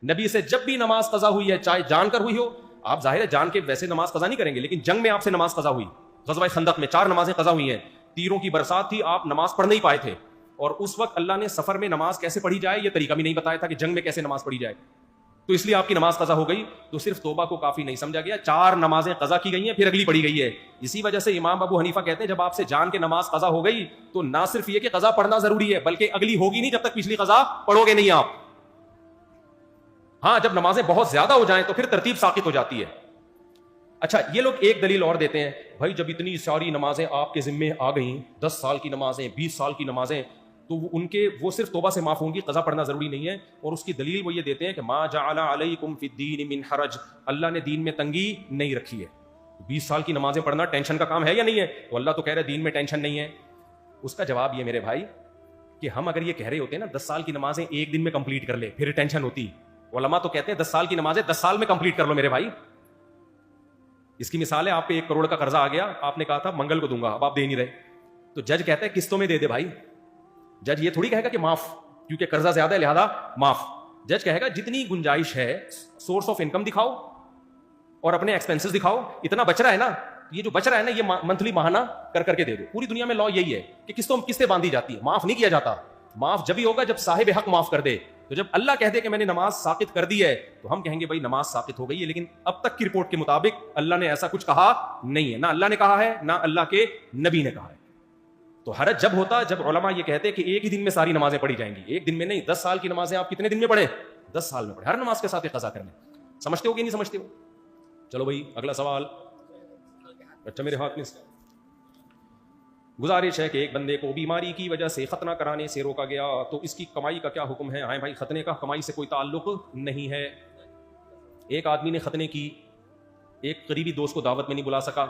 नबी से जब भी नमाज कजा हुई है, चाहे जानकर हुई हो, आप जाहिर है जान के वैसे नमाज कजा नहीं करेंगे, लेकिन जंग में आपसे नमाज कजा हुई, ग़ज़वा खंदक में 4 नमाजें कजा हुई हैं, तीरों की बरसात थी, आप नमाज पढ़ नहीं पाए थे, और उस वक्त अल्लाह ने सफर में नमाज कैसे पढ़ी जाए यह तरीका भी नहीं बताया था कि जंग में कैसे नमाज पढ़ी जाए, तो इसलिए आपकी नमाज कजा हो गई। तो सिर्फ तौबा को काफी नहीं समझा गया, 4 नमाजें कजा की गई हैं, फिर अगली पढ़ी गई है। इसी वजह से इमाम अबू हनीफा कहते हैं जब आपसे जान के नमाज कजा हो गई तो ना सिर्फ ये कि कजा पढ़ना जरूरी है, बल्कि अगली होगी नहीं जब तक पिछली कजा पढ़ोगे नहीं आप। हाँ, जब नमाजें बहुत ज्यादा हो जाएं तो फिर तरतीब साकित हो जाती है। अच्छा, ये लोग एक दलील और देते हैं, भाई जब इतनी सारी नमाजें आपके जिम्मे आ गई, 10 साल की नमाजें, 20 साल की नमाजें, तो वो सिर्फ तौबा से माफ होंगी, कज़ा पढ़ना जरूरी नहीं है। और उसकी दलील वो ये देते हैं कि मा जअला अलैकुम फिद्दीन मिन हरज, अल्लाह ने दीन में तंगी नहीं रखी है। 20 साल की नमाजें पढ़ना टेंशन का काम है या नहीं है? तो अल्लाह तो कह रहे दीन में टेंशन नहीं है। उसका जवाब ये मेरे भाई कि हम अगर ये कह रहे होते ना 10 साल की नमाजें एक दिन में कंप्लीट कर ले फिर टेंशन होती। उलमा तो कहते हैं 10 साल की नमाजें 10 साल में कंप्लीट कर लो मेरे भाई। इसकी मिसाल है, आप पे 1 करोड़ का कर्जा आ गया, आपने कहा था मंगल को दूंगा, अब आप दे नहीं रहे, तो जज कहता है किस्तों में दे दे भाई। जज ये थोड़ी कहेगा कि माफ, क्योंकि कर्जा ज्यादा है लिहाजा माफ। जज कहेगा जितनी गुंजाइश है, सोर्स ऑफ इनकम दिखाओ और अपने एक्सपेंसेस दिखाओ, इतना बच रहा है ना, ये जो बच रहा है ना ये मंथली माहाना कर करके दे दो। पूरी दुनिया में लॉ यही है कि किस्तें बांधी जाती है, माफ नहीं किया जाता। माफ जब ही होगा जब साहिब हक माफ कर दे। तो जब अल्लाह कह दे कि मैंने नमाज साकित कर दी है तो हम कहेंगे भाई नमाज साकित हो गई है, लेकिन अब तक की रिपोर्ट के मुताबिक अल्लाह ने ऐसा कुछ कहा नहीं है, ना अल्लाह ने कहा है ना अल्लाह के नबी ने कहा है। तो हरज जब होता जब उलमा ये कहते हैं कि एक ही दिन में सारी नमाजें पढ़ी जाएंगी। एक दिन में नहीं, 10 साल की नमाजें आप कितने दिन में पढ़े? 10 साल में पढ़े, हर नमाज के साथ एक कज़ा कर लें। समझते हो कि नहीं समझते हो? चलो भाई अगला सवाल। अच्छा, मेरे हाथ में गुजारिश है कि एक बंदे को बीमारी की वजह से खतना कराने से रोका गया, तो इसकी कमाई का क्या हुक्म है? हाँ भाई, खतने का कमाई से कोई ताल्लुक नहीं है। एक आदमी ने खतने की, एक करीबी दोस्त को दावत में नहीं बुला सका।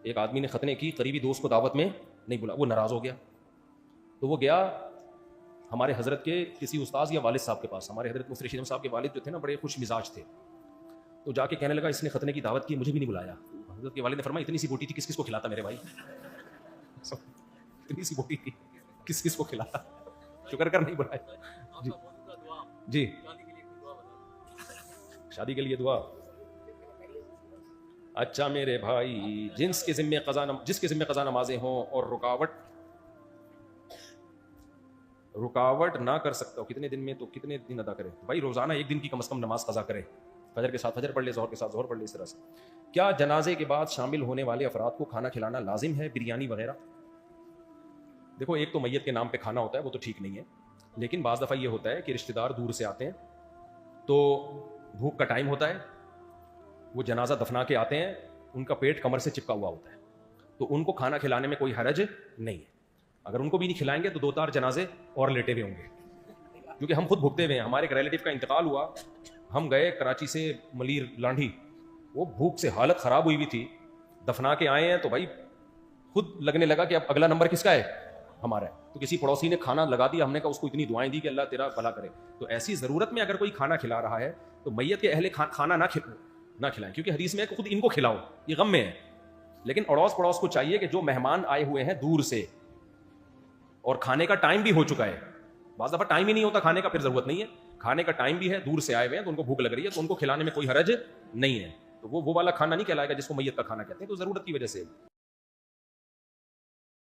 एक आदमी ने खतने की, करीबी दोस्त को दावत में नहीं बुला, वो नाराज हो गया, तो वो गया हमारे हजरत के किसी उस्ताद या वालिद साहब के पास। हमारे हजरत मुफ्ती रशीद साहब के वालिद जो थे ना, बड़े खुश मिजाज थे, तो जाके कहने लगा इसने खतने की दावत की, मुझे भी नहीं बुलाया। हजरत के वालिद ने फरमाया इतनी सी बोटी थी, किस किस को खिलाता मेरे भाई? इतनी सी बोटी थी, किस किस को खिलाता? शुक्र कर नहीं बुलाया। जी जी, शादी के लिए दुआ। अच्छा मेरे भाई, जिसके जिम्मे कज़ा नमाजें हों और रुकावट ना कर सकता हो कितने दिन में, तो कितने दिन अदा करे? भाई रोजाना एक दिन की कम से कम नमाज कज़ा करे, फजर के साथ फजर पढ़ ले, ज़ोहर के साथ ज़ोहर पढ़ ले। इस तरह से क्या जनाजे के बाद शामिल होने वाले अफराद को खाना खिलाना लाजिम है, बिरयानी वगैरह? देखो, एक तो मैयत के नाम पे खाना होता है, वो तो ठीक नहीं है, लेकिन बाज़ दफ़ा ये होता है कि रिश्तेदार दूर से आते हैं, तो भूख का टाइम होता है, वो जनाजा दफना के आते हैं, उनका पेट कमर से चिपका हुआ होता है, तो उनको खाना खिलाने में कोई हरज नहीं है। अगर उनको भी नहीं खिलाएंगे तो 2-4 जनाजे और लेटे हुए होंगे, क्योंकि हम खुद भुगते हुए हैं। हमारे एक रिलेटिव का इंतकाल हुआ, हम गए कराची से मलीर लांढी, वो भूख से हालत ख़राब हुई हुई थी, दफना के आए हैं तो भाई खुद लगने लगा कि अब अगला नंबर किसका है? हमारा है। तो किसी पड़ोसी ने खाना लगा दिया, हमने कहा उसको इतनी दुआएं दी कि अल्लाह तेरा भला करे। तो ऐसी ज़रूरत में अगर कोई खाना खिला रहा है तो मैयत के अहले खाना ना खिलाएं, क्योंकि हदीस में खुद इनको खिलाओ, ये गम में है। लेकिन अड़ोस पड़ोस को चाहिए कि जो मेहमान आए हुए हैं दूर से और खाने का टाइम भी हो चुका है, बाज़ दफ़ा टाइम ही नहीं होता खाने का, फिर ज़रूरत नहीं है, खाने का टाइम भी है, दूर से आए हुए हैं तो उनको भूख लग रही है, तो उनको खिलाने में कोई हरज नहीं है। तो वो वाला खाना नहीं कहलाएगा जिसको मैयत का खाना कहते हैं, तो ज़रूरत की वजह से।